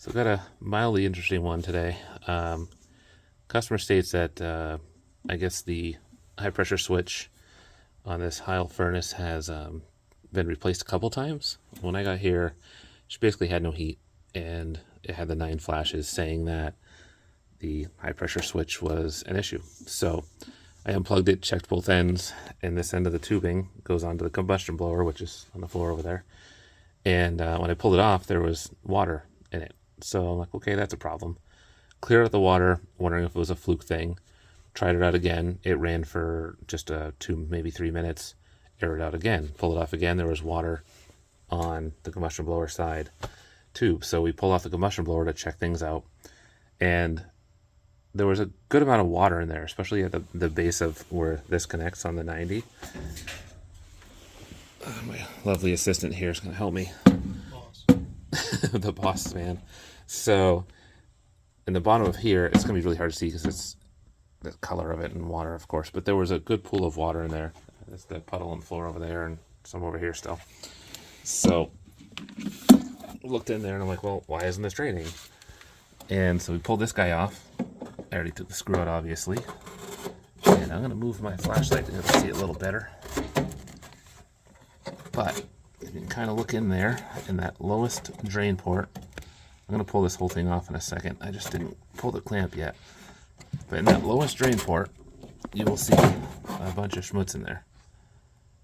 So I've got a mildly interesting one today. Customer states that I guess the high pressure switch on this Heil furnace has been replaced a couple times. When I got here, she basically had no heat, and it had the 9 flashes saying that the high pressure switch was an issue. So I unplugged it, checked both ends, and this end of the tubing goes onto the combustion blower, which is on the floor over there. And when I pulled it off, there was water in it. So I'm like, okay, that's a problem. Cleared out the water, wondering if it was a fluke thing. Tried it out again. It ran for just 2, maybe 3 minutes. Air it out again. Pull it off again. There was water on the combustion blower side tube. So we pull off the combustion blower to check things out. And there was a good amount of water in there, especially at the base of where this connects on the 90. My lovely assistant here is going to help me. The boss man. So in the bottom of here, it's going to be really hard to see because it's the color of it and water, of course. But there was a good pool of water in there. There's the puddle on the floor over there and some over here still. So looked in there and I'm like, well, why isn't this draining? And so we pulled this guy off. I already took the screw out, obviously. And I'm going to move my flashlight to see it a little better. But you can kind of look in there in that lowest drain port. I'm going to pull this whole thing off in a second. I just didn't pull the clamp yet. But in that lowest drain port, you will see a bunch of schmutz in there.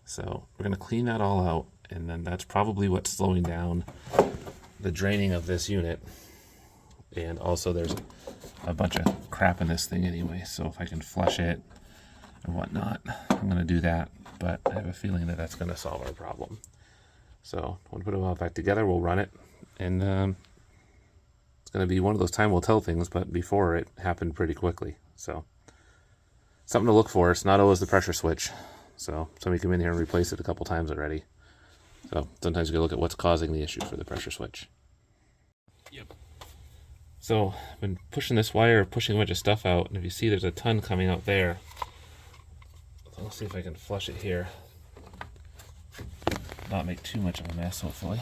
So we're going to clean that all out, and then that's probably what's slowing down the draining of this unit. And also there's a bunch of crap in this thing anyway, so if I can flush it or whatnot, I'm going to do that. But I have a feeling that that's going to solve our problem. So when we put them all back together, we'll run it, and it's going to be one of those time will tell things, but before it happened pretty quickly. So something to look for. It's not always the pressure switch. So somebody come in here and replace it a couple times already. So sometimes you can look at what's causing the issue for the pressure switch. Yep. So I've been pushing this wire, pushing a bunch of stuff out, and if you see there's a ton coming out there. I'll see if I can flush it here. Not make too much of a mess, hopefully.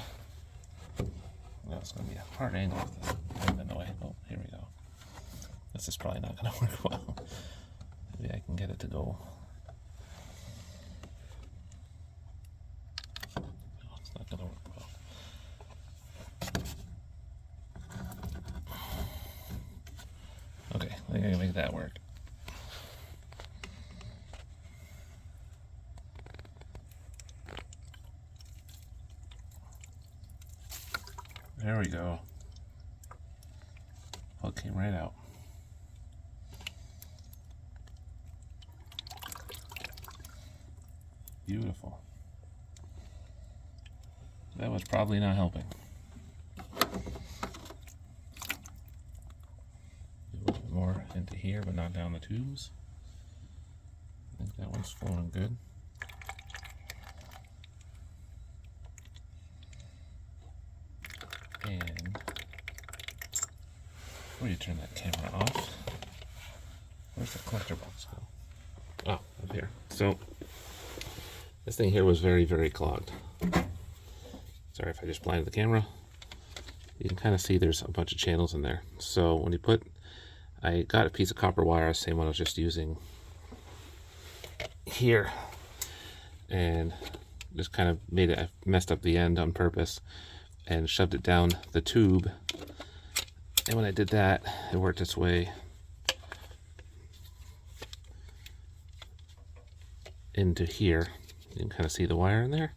Well, it's going to be a hard angle with this in the way. Oh, here we go. This is probably not going to work well. Maybe I can get it to go. No, it's not going to work well. Okay, I think I can make that work. There we go. Well, it came right out. Beautiful. That was probably not helping. A little bit more into here, but not down the tubes. I think that one's flowing good. And before you turn that camera off, where's the collector box go? Oh, up here. So this thing here was very, very clogged. Sorry if I just blinded the camera. You can kind of see there's a bunch of channels in there. So when you I got a piece of copper wire, the same one I was just using here, and just kind of I messed up the end on purpose and shoved it down the tube, and when I did that, it worked its way into here. You can kind of see the wire in there.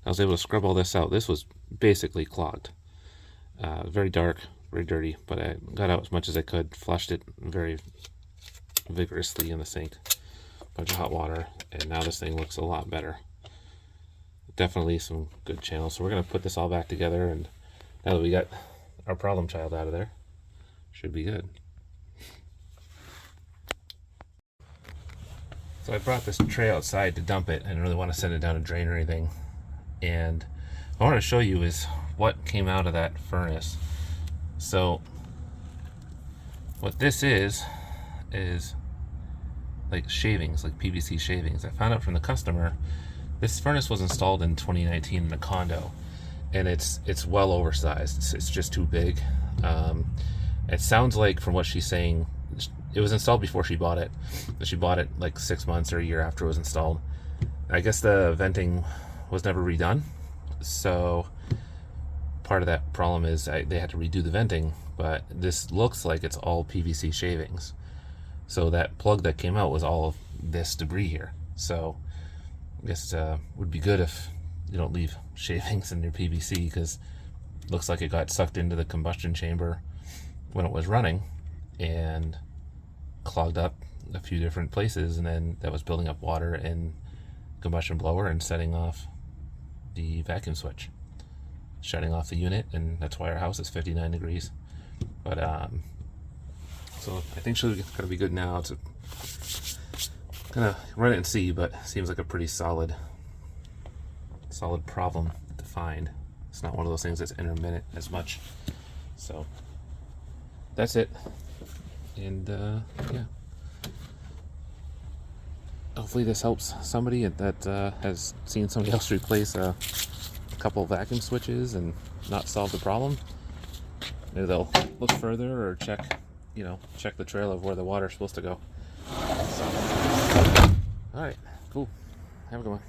I was able to scrub all this out. This was basically clogged. Very dark, very dirty, but I got out as much as I could, flushed it very vigorously in the sink, bunch of hot water, and now this thing looks a lot better. Definitely some good channels. So we're going to put this all back together, and now that we got our problem child out of there, should be good. So I brought this tray outside to dump it. I didn't really want to send it down a drain or anything. And what I want to show you is what came out of that furnace. So what this is like shavings, like PVC shavings. I found out from the customer. This furnace was installed in 2019 in a condo, and it's well oversized. It's just too big. It sounds like, from what she's saying, it was installed before she bought it. She bought it like 6 months or a year after it was installed. I guess the venting was never redone, so part of that problem is they had to redo the venting, but this looks like it's all PVC shavings. So that plug that came out was all of this debris here. So I guess it would be good if you don't leave shavings in your PVC, because it looks like it got sucked into the combustion chamber when it was running and clogged up a few different places, and then that was building up water in combustion blower and setting off the vacuum switch, shutting off the unit, and that's why our house is 59 degrees. But so I think she's gonna be good now. It's gonna run it and see, but it seems like a pretty solid problem to find. It's not one of those things that's intermittent as much. So that's it. And yeah, hopefully this helps somebody that has seen somebody else replace a couple vacuum switches and not solve the problem. Maybe they'll look further or check the trail of where the water's supposed to go. So, all right, cool. Have a good one.